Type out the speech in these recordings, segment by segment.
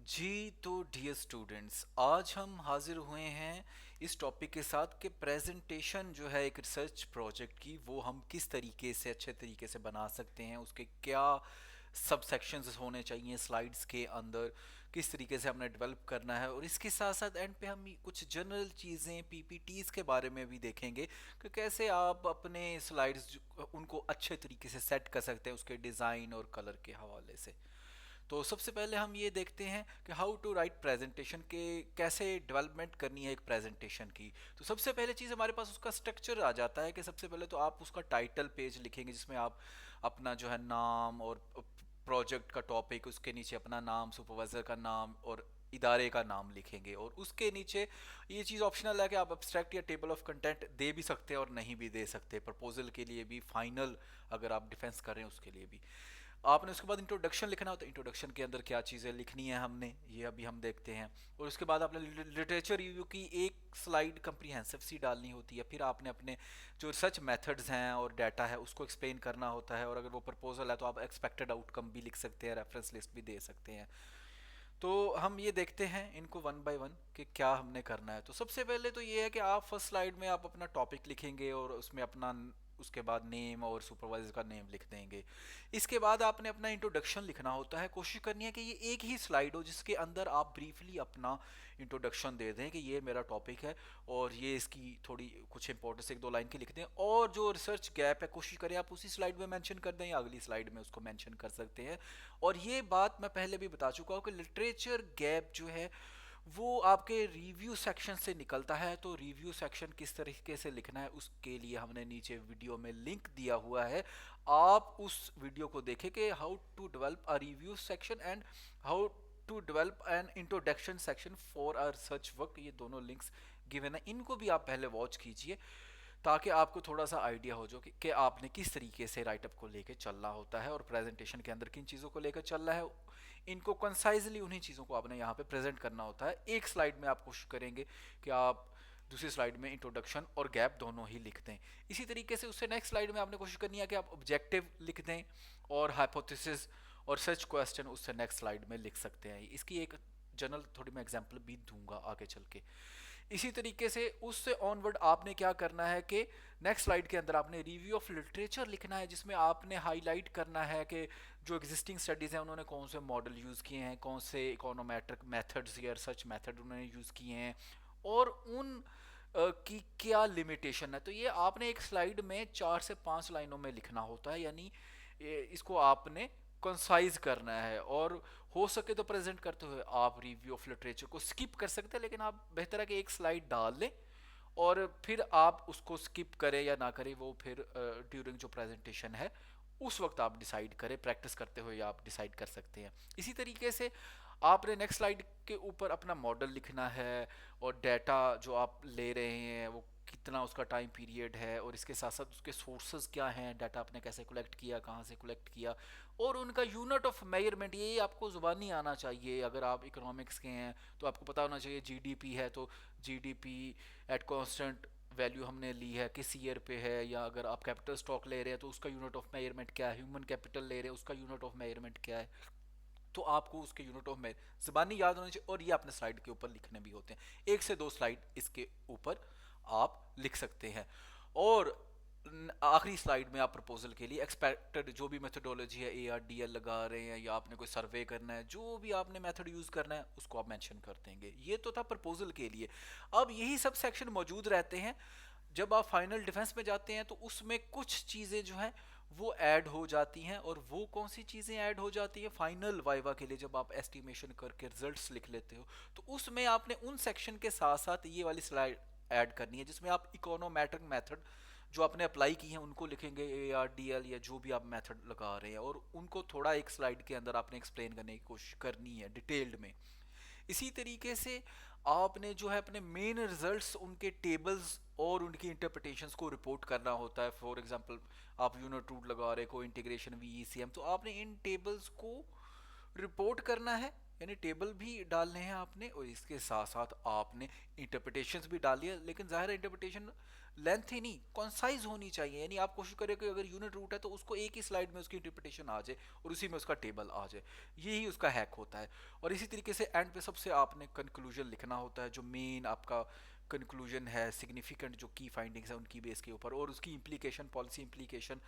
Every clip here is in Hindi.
जी तो डियर स्टूडेंट्स, आज हम हाजिर हुए हैं इस टॉपिक के साथ कि प्रेजेंटेशन जो है एक रिसर्च प्रोजेक्ट की, वो हम किस तरीके से अच्छे तरीके से बना सकते हैं। उसके क्या सब सेक्शंस होने चाहिए स्लाइड्स के अंदर, किस तरीके से हमने डेवलप करना है। और इसके साथ साथ एंड पे हम कुछ जनरल चीज़ें पीपीटीज के बारे में भी देखेंगे कि कैसे आप अपने स्लाइड्स उनको अच्छे तरीके से सेट कर सकते हैं उसके डिज़ाइन और कलर के हवाले से। तो सबसे पहले हम ये देखते हैं कि हाउ टू राइट प्रेजेंटेशन के, कैसे डेवलपमेंट करनी है एक प्रेजेंटेशन की। तो सबसे पहले चीज़ हमारे पास उसका स्ट्रक्चर आ जाता है कि सबसे पहले तो आप उसका टाइटल पेज लिखेंगे जिसमें आप अपना जो है नाम और प्रोजेक्ट का टॉपिक, उसके नीचे अपना नाम, सुपरवाइजर का नाम और इदारे का नाम लिखेंगे। और उसके नीचे ये चीज़ ऑप्शनल है कि आप एब्स्ट्रैक्ट या टेबल ऑफ कंटेंट दे भी सकते हैं और नहीं भी दे सकते, प्रपोजल के लिए भी, फाइनल अगर आप डिफेंस कर रहे हैं उसके लिए भी। आपने उसके बाद इंट्रोडक्शन लिखना होता है, इंट्रोडक्शन के अंदर क्या चीज़ें लिखनी है हमने, ये अभी हम देखते हैं। और उसके बाद आपने लिटरेचर रिव्यू की एक स्लाइड कंप्रीहेंसिव सी डालनी होती है। फिर आपने अपने जो रिसर्च मेथड्स हैं और डाटा है उसको एक्सप्लेन करना होता है। और अगर वो प्रपोजल है तो आप एक्सपेक्टेड आउटकम भी लिख सकते हैं, रेफरेंस लिस्ट भी दे सकते हैं। तो हम ये देखते हैं इनको वन बाय वन कि क्या हमने करना है। तो सबसे पहले तो ये है कि आप फर्स्ट स्लाइड में आप अपना टॉपिक लिखेंगे और उसमें अपना, उसके बाद नेम और सुपरवाइजर का नेम लिख देंगे। इसके बाद आपने अपना इंट्रोडक्शन लिखना होता है। कोशिश करनी है कि ये एक ही स्लाइड हो जिसके अंदर आप ब्रीफली अपना इंट्रोडक्शन दे दें कि ये मेरा टॉपिक है और ये इसकी थोड़ी कुछ इंपॉर्टेंस एक दो लाइन की लिख दें। और जो रिसर्च गैप है कोशिश करें आप उसी स्लाइड में मेंशन कर दें या अगली स्लाइड में उसको मेंशन कर सकते हैं। और ये बात मैं पहले भी बता चुका हूँ कि लिटरेचर गैप जो है वो आपके रिव्यू सेक्शन से निकलता है। तो रिव्यू सेक्शन किस तरीके से लिखना है उसके लिए हमने नीचे वीडियो में लिंक दिया हुआ है। आप उस वीडियो को देखें कि how to develop a review section and how to develop an introduction section for a research work. ये दोनों लिंक्स गिवन है, इनको भी आप पहले वॉच कीजिए ताकि आपको थोड़ा सा आइडिया हो जो कि आपने किस तरीके से राइटअप को लेकर चलना होता है और प्रेजेंटेशन के अंदर किन चीज़ों को लेकर चलना है। इनको कंसाइजली उन्हीं चीज़ों को आपने यहाँ पे प्रेजेंट करना होता है। एक स्लाइड में आप कोशिश करेंगे कि आप दूसरी स्लाइड में इंट्रोडक्शन और गैप दोनों ही लिख दें। इसी तरीके से उससे नेक्स्ट स्लाइड में आपने कोशिश करनी है कि आप ऑब्जेक्टिव लिख दें और हाइपोथेसिस और सर्च क्वेश्चन उससे नेक्स्ट स्लाइड में लिख सकते हैं। इसकी एक जनरल थोड़ी मैं एग्जांपल भी दूंगा आगे चल के। इसी तरीके से उससे ऑनवर्ड आपने क्या करना है कि नेक्स्ट स्लाइड के अंदर आपने रिव्यू ऑफ लिटरेचर लिखना है जिसमें आपने हाईलाइट करना है कि जो एग्जिस्टिंग स्टडीज़ हैं उन्होंने कौन से मॉडल यूज़ किए हैं, कौन से इकोनोमेट्रिक मेथड्स या रिसर्च मेथड उन्होंने यूज़ किए हैं और उन की क्या लिमिटेशन है। तो ये आपने एक स्लाइड में 4 से 5 लाइनों में लिखना होता है, यानी इसको आपने कंसाइज करना है। और हो सके तो प्रेजेंट करते हुए आप रिव्यू ऑफ लिटरेचर को स्किप कर सकते हैं, लेकिन आप बेहतर है कि एक स्लाइड डाल लें और फिर आप उसको स्किप करें या ना करें वो फिर ड्यूरिंग जो प्रेजेंटेशन है उस वक्त आप डिसाइड करें, प्रैक्टिस करते हुए आप डिसाइड कर सकते हैं। इसी तरीके से आपने नेक्स्ट स्लाइड के ऊपर अपना मॉडल लिखना है और डाटा जो आप ले रहे हैं वो कितना उसका टाइम पीरियड है और इसके साथ साथ उसके सोर्सेज क्या हैं, डाटा आपने कैसे कलेक्ट किया, कहाँ से कलेक्ट किया और उनका यूनिट ऑफ मेजरमेंट ये आपको ज़ुबानी आना चाहिए। अगर आप इकोनॉमिक्स के हैं तो आपको पता होना चाहिए जीडीपी है तो जीडीपी एट कांस्टेंट वैल्यू हमने ली है किस ईयर पे है, या अगर आप कैपिटल स्टॉक ले रहे हैं तो उसका यूनिट ऑफ मेजरमेंट क्या है, ह्यूमन कैपिटल ले रहे हैं उसका यूनिट ऑफ मेजरमेंट क्या है। तो आपको उसके यूनिट ऑफ मेजर ज़बानी याद होनी चाहिए और ये अपने स्लाइड के ऊपर लिखने भी होते हैं। 1 से 2 स्लाइड इसके ऊपर आप लिख सकते हैं। और आखिरी स्लाइड में आप प्रपोजल के लिए एक्सपेक्टेड जो भी मेथडोलॉजी है, ए आर डी एल लगा रहे हैं या आपने कोई सर्वे करना है, जो भी आपने मेथड यूज़ करना है उसको आप मेंशन कर देंगे। ये तो था प्रपोजल के लिए। अब यही सब सेक्शन मौजूद रहते हैं जब आप फाइनल डिफेंस में जाते हैं, तो उसमें कुछ चीज़ें जो हैं वो ऐड हो जाती हैं। और वो कौन सी चीज़ें ऐड हो जाती हैं फाइनल वाइवा के लिए, जब आप एस्टिमेशन करके रिजल्ट्स लिख लेते हो तो उसमें आपने उन सेक्शन के साथ साथ ये वाली स्लाइड ऐड करनी है जिसमें आप इकोनोमेट्रिक मेथड जो आपने अप्लाई की हैं उनको लिखेंगे, ए आर डी एल या जो भी आप मेथड लगा रहे हैं, और उनको थोड़ा एक स्लाइड के अंदर आपने एक्सप्लेन करने की कोशिश करनी है डिटेल्ड में। इसी तरीके से आपने जो है अपने मेन रिजल्ट्स उनके टेबल्स और उनकी इंटरप्रिटेशंस को रिपोर्ट करना होता है। फॉर एग्जांपल आप यूनिट रूट लगा रहे को integration V E C M, तो आपने इन टेबल्स को रिपोर्ट करना है यानी टेबल भी डालने हैं आपने, और इसके साथ साथ आपने इंटरप्रिटेशंस भी डाली है, लेकिन जाहिर है इंटरप्रिटेशन लेंथ ही नहीं, कॉन्साइज होनी चाहिए। यानी आप कोशिश करें कि अगर यूनिट रूट है तो उसको एक ही स्लाइड में उसकी इंटरप्रिटेशन आ जाए और उसी में उसका टेबल आ जाए। यही उसका हैक होता है। और इसी तरीके से एंड पे सबसे आपने कंक्लूजन लिखना होता है, जो मेन आपका कंक्लूजन है, सिग्निफिकेंट जो की फाइंडिंग्स है उनकी बेस के ऊपर, और उसकी इम्प्लीकेशन, पॉलिसी इम्प्लीकेशन,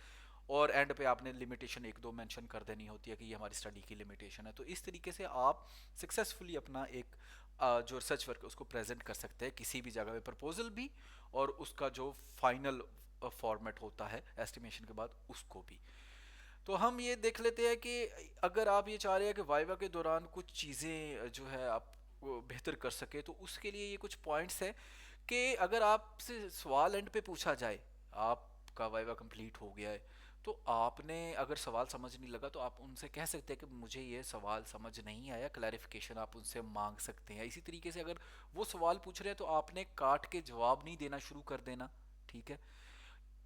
और एंड पे आपने लिमिटेशन एक दो मेंशन कर देनी होती है कि ये हमारी स्टडी की लिमिटेशन है। तो इस तरीके से आप सक्सेसफुली अपना एक जो रिसर्च वर्क है उसको प्रेजेंट कर सकते हैं किसी भी जगह पे, प्रपोजल भी और उसका जो फाइनल फॉर्मेट होता है एस्टिमेशन के बाद उसको भी। तो हम ये देख लेते हैं कि अगर आप ये चाह रहे हैं कि वाइवा के दौरान कुछ चीज़ें जो है आप वो बेहतर कर सके, तो उसके लिए ये कुछ पॉइंट्स हैं कि अगर आपसे सवाल एंड पे पूछा जाए, आपका वाइवा कंप्लीट हो गया है, तो आपने अगर सवाल समझ नहीं लगा तो आप उनसे कह सकते हैं कि मुझे ये सवाल समझ नहीं आया, क्लैरिफिकेशन आप उनसे मांग सकते हैं। इसी तरीके से अगर वो सवाल पूछ रहे हैं तो आपने काट के जवाब नहीं देना शुरू कर देना, ठीक है।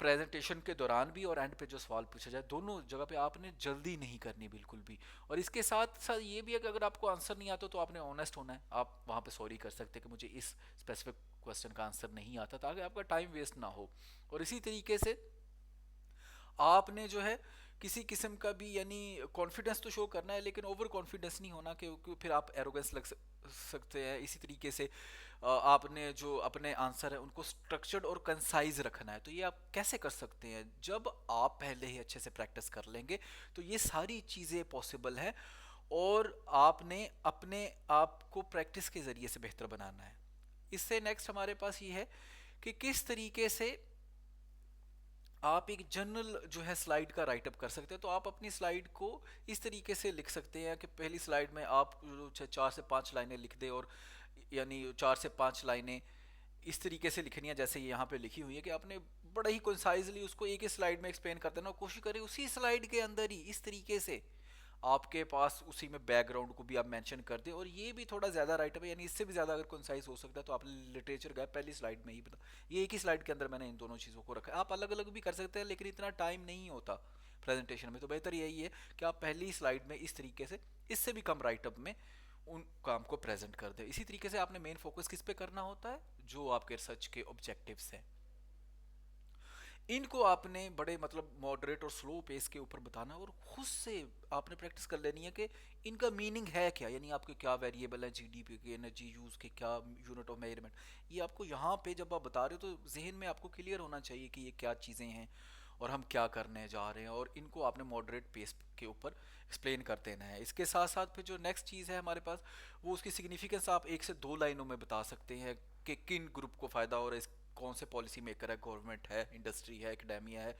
प्रेजेंटेशन के दौरान भी और एंड पे जो सवाल पूछा जाए, दोनों जगह पे आपने जल्दी नहीं करनी बिल्कुल भी। और इसके साथ साथ ये भी है कि अगर आपको आंसर नहीं आता तो आपने ऑनेस्ट होना है, आप वहाँ पे सॉरी कर सकते हैं कि मुझे इस स्पेसिफिक क्वेश्चन का आंसर नहीं आता, ताकि आपका टाइम वेस्ट ना हो। और इसी तरीके से आपने जो है किसी किस्म का भी यानी कॉन्फिडेंस तो शो करना है, लेकिन ओवर कॉन्फिडेंस नहीं होना, क्योंकि फिर आप एरोगेंस लग सकते हैं। इसी तरीके से आपने जो अपने आंसर है उनको स्ट्रक्चर्ड और कंसाइज रखना है। तो ये आप कैसे कर सकते हैं? जब आप पहले ही अच्छे से प्रैक्टिस कर लेंगे तो ये सारी चीज़ें पॉसिबल है, और आपने अपने आप को प्रैक्टिस के ज़रिए से बेहतर बनाना है। इससे नेक्स्ट हमारे पास ये है कि किस तरीके से आप एक जनरल जो है स्लाइड का राइटअप कर सकते हैं। तो आप अपनी स्लाइड को इस तरीके से लिख सकते हैं कि पहली स्लाइड में आप 4 से 5 लाइनें लिख दें, और यानी 4 से 5 लाइनें इस तरीके से लिखनी है जैसे ये यहाँ पे लिखी हुई है, कि आपने बड़ा ही कंसाइजली उसको एक ही स्लाइड में एक्सप्लेन कर देना, और कोशिश करें उसी स्लाइड के अंदर ही इस तरीके से आपके पास उसी में बैकग्राउंड को भी आप मेंशन कर दें। और ये भी थोड़ा ज़्यादा राइटअप है, यानी इससे भी ज़्यादा अगर कंसाइज हो सकता है तो आप लिटरेचर का पहली स्लाइड में ही बता, ये एक ही स्लाइड के अंदर मैंने इन दोनों चीज़ों को रखा है। आप अलग अलग भी कर सकते हैं, लेकिन इतना टाइम नहीं होता प्रेजेंटेशन में, तो बेहतर यही है कि आप पहली स्लाइड में इस तरीके से, इससे भी कम राइटअप में उन काम को प्रेजेंट कर दें। इसी तरीके से आपने मेन फोकस किस पे करना होता है, जो आपके रिसर्च के ऑब्जेक्टिव्स हैं, इनको आपने बड़े मतलब मॉडरेट और स्लो पेस के ऊपर बताना, और खुद से आपने प्रैक्टिस कर लेनी है कि इनका मीनिंग है क्या, यानी आपके क्या वेरिएबल है, जीडीपी के, एनर्जी यूज़ के, क्या यूनिट ऑफ मेजरमेंट। ये आपको यहाँ पे जब आप बता रहे हो तो जहन में आपको क्लियर होना चाहिए कि ये क्या चीज़ें हैं और हम क्या करने जा रहे हैं, और इनको आपने मॉडरेट पेस के ऊपर एक्सप्लेन कर देना है। इसके साथ साथ फिर जो नेक्स्ट चीज़ है हमारे पास, वो उसकी सिग्निफिकेंस आप 1 से 2 लाइनों में बता सकते हैं कि किन ग्रुप को फ़ायदा हो रहा है, कौन से पॉलिसी मेकर है, गवर्नमेंट है, इंडस्ट्री है, एकेडेमिया है,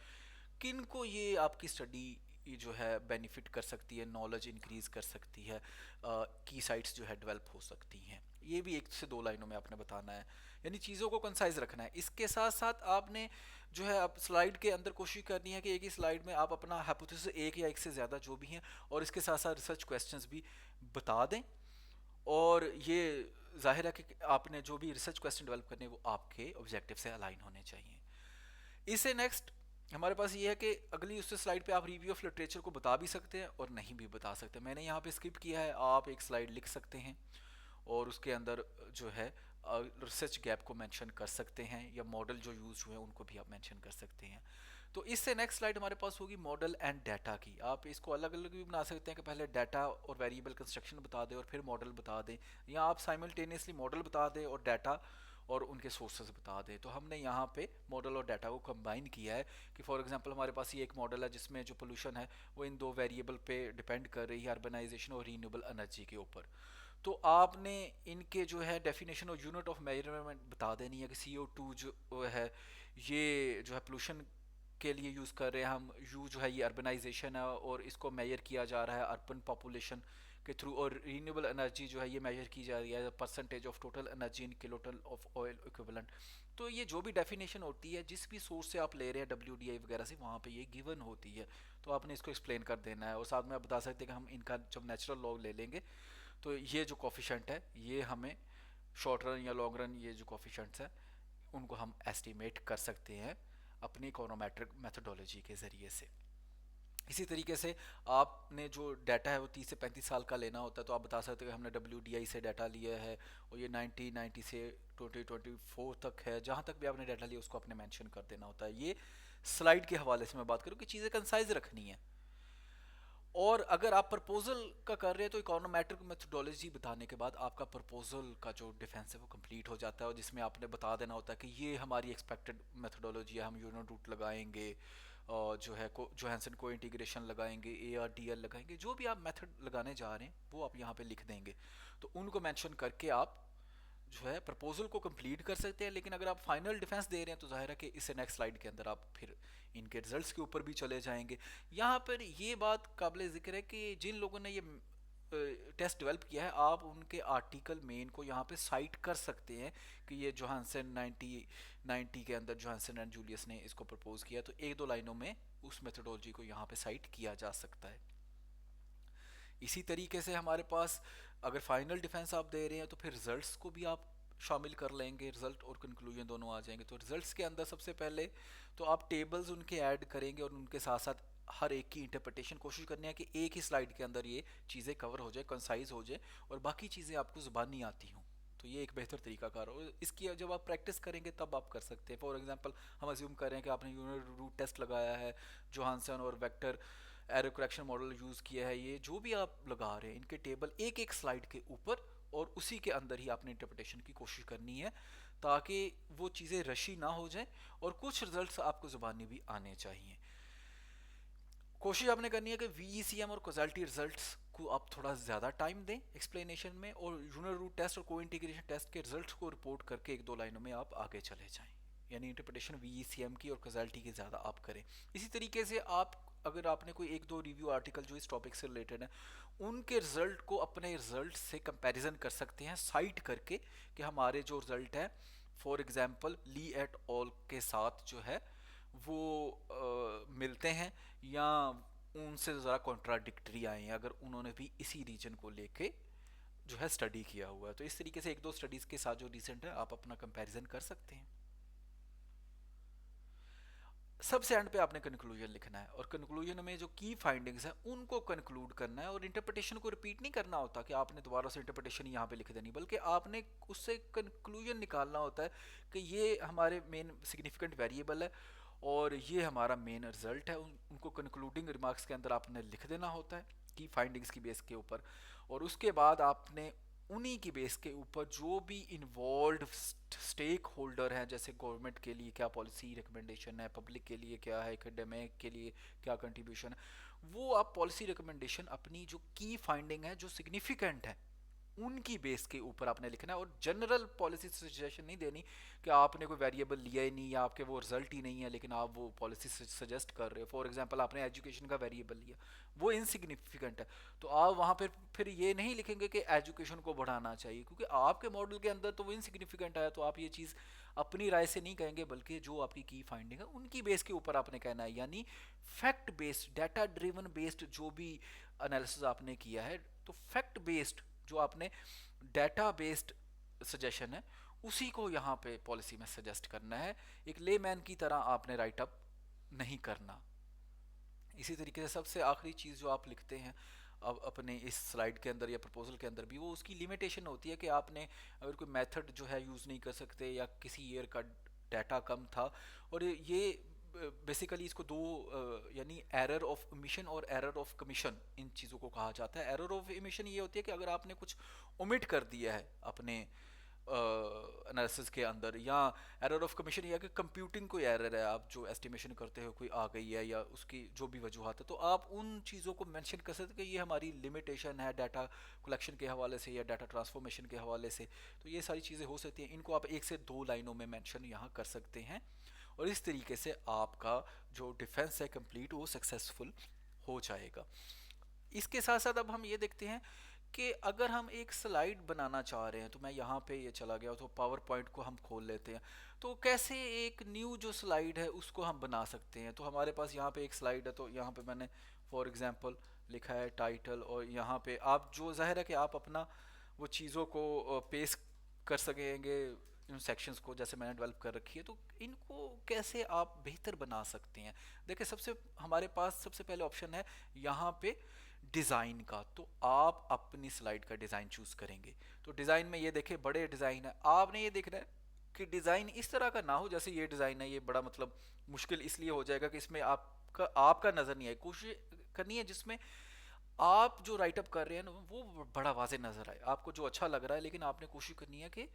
किन को ये आपकी स्टडी जो है बेनिफिट कर सकती है, नॉलेज इंक्रीज कर सकती है, की साइट्स जो है डेवलप हो सकती हैं। ये भी 1 से 2 लाइनों में आपने बताना है, यानी चीज़ों को कंसाइज रखना है। इसके साथ साथ आपने जो है अब स्लाइड के अंदर कोशिश करनी है कि एक ही स्लाइड में आप अपना हाइपोथेसिस एक या एक से ज़्यादा जो भी हैं, और इसके साथ साथ रिसर्च क्वेश्चंस भी बता दें। और ये जाहिर है कि आपने जो भी रिसर्च क्वेश्चन डेवलप करने वो आपके ऑब्जेक्टिव से अलाइन होने चाहिए। इससे नेक्स्ट हमारे पास ये है कि अगली उससे स्लाइड पे आप रिव्यू ऑफ लिटरेचर को बता भी सकते हैं और नहीं भी बता सकते। मैंने यहाँ पे स्किप किया है, आप एक स्लाइड लिख सकते हैं और उसके अंदर जो है रिसर्च गैप को मेंशन कर सकते हैं, या मॉडल जो यूज़ हुए हैं उनको भी आप मेंशन कर सकते हैं। तो इससे नेक्स्ट स्लाइड हमारे पास होगी मॉडल एंड डाटा की। आप इसको अलग अलग भी बना सकते हैं कि पहले डाटा और वेरिएबल कंस्ट्रक्शन बता दें और फिर मॉडल बता दें, या आप साइमल्टेनियसली मॉडल बता दें और डाटा और उनके सोर्सेज बता दें। तो हमने यहाँ पे मॉडल और डाटा को कंबाइन किया है कि फॉर एग्जांपल हमारे पास ये एक मॉडल है जिसमें जो पोल्यूशन है वो इन दो वेरिएबल पे डिपेंड कर रही है, अर्बनाइजेशन और रीन्यूएबल एनर्जी के ऊपर। तो आपने इनके जो है डेफिनेशन और यूनिट ऑफ मेजरमेंट बता देनी है कि CO2 जो है ये जो है पोल्यूशन के लिए यूज़ कर रहे हैं हम, यू जो है ये अर्बनाइजेशन है और इसको मेजर किया जा रहा है अर्बन पॉपुलेशन के थ्रू, और रीन्यूएबल एनर्जी जो है ये मेजर की जा रही है percentage of total energy in kiloton of oil equivalent. तो ये जो भी डेफिनेशन होती है जिस भी सोर्स से आप ले रहे हैं WDI वगैरह से, वहाँ पे ये गिवन होती है। तो आपने इसको एक्सप्लेन कर देना है, और साथ में आप बता सकते हैं कि हम इनका जब नेचुरल लॉग ले लेंगे तो ये जो कॉफिशेंट है ये हमें शॉर्ट रन या लॉन्ग रन ये जो कॉफिशेंट्स हैं उनको हम एस्टिमेट कर सकते हैं अपनी इकोनोमेट्रिक मेथडोलॉजी के ज़रिए से। इसी तरीके से आपने जो डाटा है वो 30 से 35 साल का लेना होता है, तो आप बता सकते हो कि हमने WDI से डाटा लिया है और ये 1990 से 2024 तक है। जहाँ तक भी आपने डाटा लिया उसको आपने मेंशन कर देना होता है। ये स्लाइड के हवाले से मैं बात करूँ कि चीज़ें कंसाइज रखनी है। और अगर आप प्रपोजल का कर रहे हैं तो इकोनोमेट्रिक मेथोडोलॉजी बताने के बाद आपका प्रपोजल का जो डिफेंस है वो कंप्लीट हो जाता है, और जिसमें आपने बता देना होता है कि ये हमारी एक्सपेक्टेड मेथोडोलॉजी है, हम यूनो रूट लगाएंगे और जो है जो हैंसन को इंटीग्रेशन लगाएंगे, ARDL लगाएंगे, जो भी आप मेथड लगाने जा रहे हैं वो आप यहाँ पे लिख देंगे। तो उनको मेंशन करके आप जो है प्रपोजल को कंप्लीट कर सकते हैं। लेकिन अगर आप फाइनल डिफेंस दे रहे हैं तो जाहिर है कि इससे नेक्स्ट स्लाइड के अंदर आप फिर इनके रिजल्ट्स के ऊपर भी चले जाएंगे। यहाँ पर ये बात काबिल ज़िक्र है कि जिन लोगों ने ये टेस्ट डेवलप किया है, आप उनके आर्टिकल मेन को यहाँ पे साइट कर सकते हैं कि ये जोहानसन 1990 के अंदर जोहानसन एंड जूलियस ने इसको प्रपोज किया, तो एक दो लाइनों में उस मेथोडोलॉजी को यहाँ पे साइट किया जा सकता है। इसी तरीके से हमारे पास अगर फाइनल डिफेंस आप दे रहे हैं तो फिर रिजल्ट्स को भी आप शामिल कर लेंगे, रिजल्ट और कंक्लूजन दोनों आ जाएंगे। तो रिजल्ट्स के अंदर सबसे पहले तो आप टेबल्स उनके ऐड करेंगे और उनके साथ साथ हर एक की इंटरप्रिटेशन कोशिश करनी है कि एक ही स्लाइड के अंदर ये चीज़ें कवर हो जाए, कंसाइज हो जाए और बाकी चीज़ें आपको ज़ुबानी आती हों। तो ये एक बेहतर तरीका कार हो, इसकी जब आप प्रैक्टिस करेंगे तब आप कर सकते हैं। फॉर एग्जांपल हम अज्यूम कर रहे हैं कि आपने यूनिट रूट टेस्ट लगाया है, जोहानसन और vector arrow correction model use किया है, ये जो भी आप लगा रहे हैं इनके टेबल एक एक स्लाइड के ऊपर और उसी के अंदर ही आपने इंटरप्रिटेशन की कोशिश करनी है, ताकि वो चीज़ें रशी ना हो जाए और कुछ रिजल्ट्स आपको ज़ुबानी भी आने चाहिए। कोशिश आपने करनी है कि VECM और कॉजैलिटी रिजल्ट्स को आप थोड़ा ज़्यादा टाइम दें एक्सप्लेनेशन में, और यूनिट रूट टेस्ट और को इंटीग्रेशन टेस्ट के रिजल्ट्स को रिपोर्ट करके एक दो लाइनों में आप आगे चले जाएं। यानी इंटरप्रिटेशन VECM की और कॉजैलिटी की ज़्यादा आप करें। इसी तरीके से आप अगर आपने कोई एक दो रिव्यू आर्टिकल जो इस टॉपिक से रिलेटेड है उनके रिजल्ट को अपने रिजल्ट से कंपैरिजन कर सकते हैं साइट करके कि हमारे जो रिजल्ट है for example Lee et al के साथ जो है वो मिलते हैं या उनसे ज़रा कॉन्ट्राडिक्टरी आए हैं, अगर उन्होंने भी इसी रीजन को लेके जो है स्टडी किया हुआ है। तो इस तरीके से एक दो स्टडीज़ के साथ जो रिसेंट है आप अपना कंपैरिजन कर सकते हैं। सबसे एंड पे आपने कंक्लूजन लिखना है और कंक्लूजन में जो की फाइंडिंग्स हैं उनको कंक्लूड करना है, और इंटरप्रिटेशन को रिपीट नहीं करना होता कि आपने दोबारा से इंटरप्रिटेशन यहाँ पे लिख देनी, बल्कि आपने उससे कंक्लूजन निकालना होता है कि ये हमारे मेन सिग्निफिकेंट वेरिएबल है और ये हमारा मेन रिजल्ट है। उनको कंक्लूडिंग रिमार्क्स के अंदर आपने लिख देना होता है की फाइंडिंग्स की बेस के ऊपर, और उसके बाद आपने उन्हीं की बेस के ऊपर जो भी इन्वॉल्व स्टेक होल्डर हैं, जैसे गवर्नमेंट के लिए क्या पॉलिसी रिकमेंडेशन है, पब्लिक के लिए क्या है, एकेडमिक के लिए क्या कंट्रीब्यूशन है, वो आप पॉलिसी रिकमेंडेशन अपनी जो की फाइंडिंग है जो सिग्निफिकेंट है उनकी बेस के ऊपर आपने लिखना है, और जनरल पॉलिसी सजेशन नहीं देनी कि आपने कोई वेरिएबल लिया ही नहीं या आपके वो रिजल्ट ही नहीं है लेकिन आप वो पॉलिसी सजेस्ट कर रहे हो। फॉर एग्जांपल आपने एजुकेशन का वेरिएबल लिया, वो इनसिग्निफिकेंट है, तो आप वहाँ पर फिर ये नहीं लिखेंगे कि एजुकेशन को बढ़ाना चाहिए, क्योंकि आपके मॉडल के अंदर तो वो इनसिग्निफिकेंट है। तो आप ये चीज़ अपनी राय से नहीं कहेंगे बल्कि जो आपकी की फाइंडिंग है उनकी बेस के ऊपर आपने कहना है। यानी fact based, data driven based जो भी एनालिसिस आपने किया है, तो फैक्ट बेस्ड जो आपने डाटा बेस्ड सजेशन है उसी को यहाँ पे पॉलिसी में सजेस्ट करना है। एक लेमैन की तरह आपने राइट अप नहीं करना। इसी तरीके से सबसे आखिरी चीज़ जो आप लिखते हैं अब अपने इस स्लाइड के अंदर या प्रपोजल के अंदर भी, वो उसकी लिमिटेशन होती है कि आपने अगर कोई मेथड जो है यूज़ नहीं कर सकते या किसी ईयर का डाटा कम था, और ये बेसिकली इसको दो यानी एरर ऑफ ओमिशन और एरर ऑफ कमीशन इन चीज़ों को कहा जाता है। एरर ऑफ ओमिशन ये होती है कि अगर आपने कुछ ओमिट कर दिया है अपने एनालिसिस के अंदर, या एरर ऑफ कमीशन ये है कि कंप्यूटिंग कोई एरर है, आप जो एस्टिमेशन करते हो कोई आ गई है या उसकी जो भी वजूहत है, तो आप उन चीज़ों को मेंशन कर सकते हैं कि ये हमारी लिमिटेशन है डाटा कलेक्शन के हवाले से या डाटा ट्रांसफॉर्मेशन के हवाले से। तो ये सारी चीज़ें हो सकती हैं, इनको आप एक से दो लाइनों में मेंशन यहाँ कर सकते हैं, और इस तरीके से आपका जो डिफेंस है कंप्लीट वो सक्सेसफुल हो जाएगा। इसके साथ साथ अब हम ये देखते हैं कि अगर हम एक स्लाइड बनाना चाह रहे हैं, तो मैं यहाँ पे ये चला गया तो पावर पॉइंट को हम खोल लेते हैं, तो कैसे एक न्यू जो स्लाइड है उसको हम बना सकते हैं। तो हमारे पास यहाँ पे एक स्लाइड है, तो यहाँ पे मैंने फॉर एग्जांपल लिखा है टाइटल, और यहाँ पे आप जो जाहिर है कि आप अपना वो चीज़ों को पेश कर सकेंगे इन सेक्शंस को जैसे मैंने डेवलप कर रखी है, तो इनको कैसे आप बेहतर बना सकते हैं। देखिए, सबसे हमारे पास सबसे पहले ऑप्शन है यहाँ पे डिज़ाइन का। तो आप अपनी स्लाइड का डिज़ाइन चूज़ करेंगे। तो डिज़ाइन में ये देखें, बड़े डिज़ाइन है, आपने ये देखना है कि डिज़ाइन इस तरह का ना हो, जैसे ये डिज़ाइन है, ये बड़ा मतलब मुश्किल इसलिए हो जाएगा कि इसमें आपका नज़र नहीं आए। कोशिश करनी है जिसमें आप जो राइटअप कर रहे हैं ना वो बड़ा वाजे नज़र आए, आपको जो अच्छा लग रहा है, लेकिन आपने कोशिश करनी है कि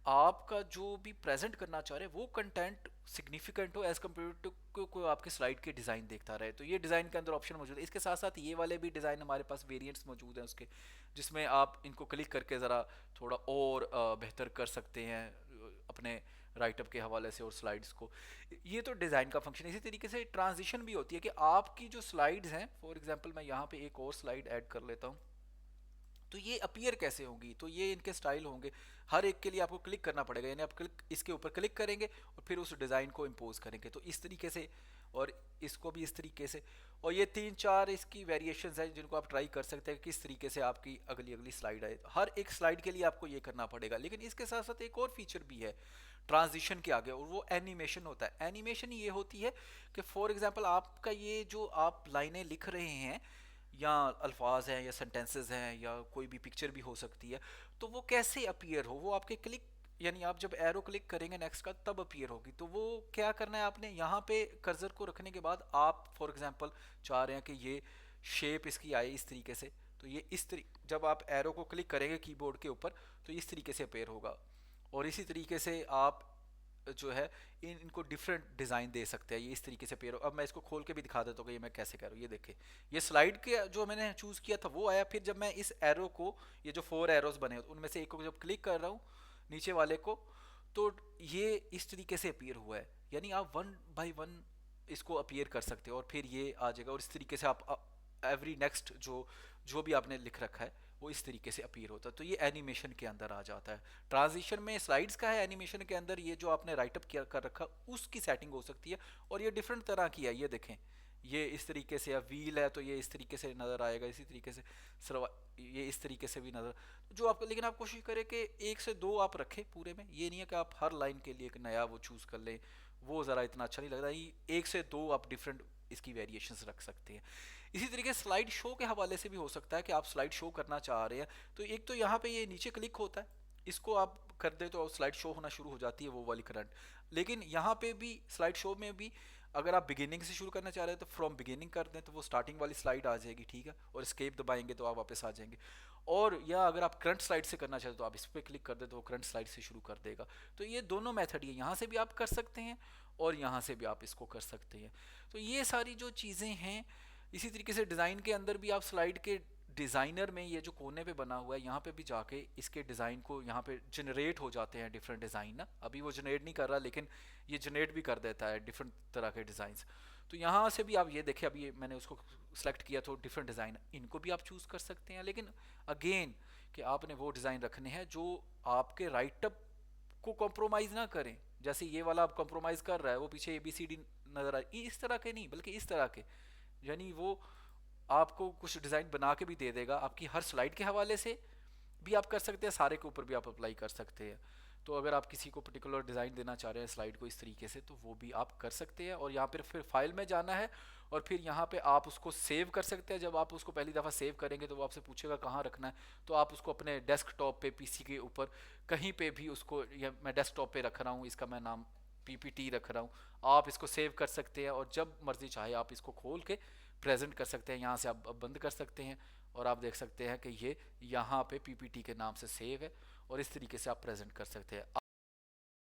आपका जो भी प्रेजेंट करना चाह रहे हैं वो कंटेंट सिग्निफिकेंट हो एज कम्पेयर टू कोई आपके स्लाइड के डिज़ाइन देखता रहे। तो ये डिज़ाइन के अंदर ऑप्शन मौजूद है। इसके साथ साथ ये वाले भी डिज़ाइन हमारे पास वेरिएंट्स मौजूद हैं उसके, जिसमें आप इनको क्लिक करके ज़रा थोड़ा और बेहतर कर सकते हैं अपने राइटअप के हवाले से और स्लाइड्स को। ये तो डिज़ाइन का फंक्शन। इसी तरीके से ट्रांजिशन भी होती है कि आपकी जो स्लाइड्स हैं, फॉर एग्जांपल मैं यहाँ पे एक और स्लाइड ऐड कर लेता हूँ, तो ये अपीयर कैसे होंगी, तो ये इनके स्टाइल होंगे। हर एक के लिए आपको क्लिक करना पड़ेगा, यानी आप क्लिक इसके ऊपर क्लिक करेंगे और फिर उस डिज़ाइन को इम्पोज करेंगे, तो इस तरीके से, और इसको भी इस तरीके से। और ये 3-4 इसकी वेरिएशंस हैं जिनको आप ट्राई कर सकते हैं किस तरीके से आपकी अगली अगली स्लाइड आए। हर एक स्लाइड के लिए आपको ये करना पड़ेगा। लेकिन इसके साथ साथ एक और फीचर भी है ट्रांजिशन के आगे, और वो एनिमेशन होता है। एनिमेशन ये होती है कि फॉर एग्जांपल आपका ये जो आप लाइनें लिख रहे हैं, या अल्फाज हैं या सेंटेंसेस हैं या कोई भी पिक्चर भी हो सकती है, तो वो कैसे अपीयर हो, वो आपके क्लिक, यानी आप जब एरो क्लिक करेंगे नेक्स्ट का तब अपीयर होगी। तो वो क्या करना है आपने, यहाँ पे कर्सर को रखने के बाद आप फॉर एग्जांपल चाह रहे हैं कि ये शेप इसकी आए इस तरीके से, तो ये इस तरीके, जब आप एरो को क्लिक करेंगे कीबोर्ड के ऊपर तो इस तरीके से अपीयर होगा। और इसी तरीके से आप जो है इनको डिफरेंट डिज़ाइन दे सकते हैं, ये इस तरीके से पेयर। अब मैं इसको खोल के भी दिखा देता हूँ कि ये मैं कैसे कर रहा हूँ। ये देखिए, ये स्लाइड के जो मैंने चूज़ किया था वो आया। फिर जब मैं इस एरो को, ये जो 4 एरोज बने उनमें से एक को जब क्लिक कर रहा हूँ नीचे वाले को, तो ये इस तरीके से अपीयर हुआ है। यानी आप 1 बाय 1 इसको अपीयर कर सकते हो और फिर ये आ जाएगा। और इस तरीके से आप एवरी नेक्स्ट जो जो भी आपने लिख रखा है वो इस तरीके से अपीयर होता है। तो ये एनिमेशन के अंदर आ जाता है। ट्रांजिशन में स्लाइड्स का है, एनिमेशन के अंदर ये जो आपने राइटअप किया कर रखा उसकी सेटिंग हो सकती है। और ये डिफरेंट तरह की है, ये देखें, ये इस तरीके से, या व्हील है तो ये इस तरीके से नज़र आएगा, इसी तरीके से सरवा, ये इस तरीके से भी नज़र जो आपको। लेकिन आप कोशिश करें कि 1 से 2 आप रखें पूरे में, ये नहीं है कि आप हर लाइन के लिए एक नया वो चूज़ कर लें, वो ज़रा इतना अच्छा नहीं लगता। ये 1 से 2 आप डिफरेंट इसकी वेरिएशंस रख सकते हैं। इसी तरीके स्लाइड शो के हवाले से भी हो सकता है कि आप स्लाइड शो करना चाह रहे हैं, तो एक तो यहाँ पे ये नीचे क्लिक होता है, इसको आप कर दे तो स्लाइड शो होना शुरू हो जाती है वो वाली करंट। लेकिन यहाँ पे भी स्लाइड शो में भी अगर आप बिगिनिंग से शुरू करना चाह रहे हैं तो फ्रॉम बिगिनिंग कर दें तो वो स्टार्टिंग वाली स्लाइड आ जाएगी, ठीक है, और एस्केप दबाएंगे तो आप वापस आ जाएंगे। और या अगर आप करंट स्लाइड से करना चाहते हो तो आप इस पर क्लिक कर दें तो वो करंट स्लाइड से शुरू कर देगा। तो ये दोनों मेथड है, यहाँ से भी आप कर सकते हैं और यहाँ से भी आप इसको कर सकते हैं। तो ये सारी जो चीज़ें हैं। इसी तरीके से डिज़ाइन के अंदर भी आप स्लाइड के डिज़ाइनर में ये जो कोने पे बना हुआ है यहाँ पे भी जाके इसके डिज़ाइन को यहाँ पे जनरेट हो जाते हैं डिफरेंट डिज़ाइन ना। अभी वो जनरेट नहीं कर रहा लेकिन ये जनरेट भी कर देता है डिफरेंट तरह के डिज़ाइंस। तो यहाँ से भी आप ये देखें, अभी मैंने उसको सेलेक्ट किया तो डिफरेंट डिज़ाइन, इनको भी आप चूज़ कर सकते हैं। लेकिन अगेन कि आपने वो डिज़ाइन रखने हैं जो आपके राइटअप को कॉम्प्रोमाइज़ ना करें। जैसे ये वाला आप कॉम्प्रोमाइज़ कर रहा है, वो पीछे ABCD नज़र आए, इस तरह के नहीं बल्कि इस तरह के, यानी वो आपको कुछ डिज़ाइन बना के भी दे देगा। आपकी हर स्लाइड के हवाले से भी आप कर सकते हैं, सारे के ऊपर भी आप अप्लाई कर सकते हैं। तो अगर आप किसी को पर्टिकुलर डिज़ाइन देना चाह रहे हैं स्लाइड को इस तरीके से तो वो भी आप कर सकते हैं। और यहाँ पर फिर फाइल में जाना है और फिर यहाँ पे आप उसको सेव कर सकते हैं। जब आप उसको पहली दफ़ा सेव करेंगे तो वो आपसे पूछेगा कहाँ रखना है, तो आप उसको अपने डेस्कटॉप पे PC के ऊपर कहीं पे भी उसको, या मैं डेस्कटॉप पे रख रहा हूँ, इसका मैं नाम PPT रख रहा हूँ, आप इसको सेव कर सकते हैं और जब मर्जी चाहे आप इसको खोल के प्रेजेंट कर सकते हैं। यहाँ से आप बंद कर सकते हैं और आप देख सकते हैं कि ये यहाँ पे PPT के नाम से सेव है और इस तरीके से आप प्रेजेंट कर सकते हैं।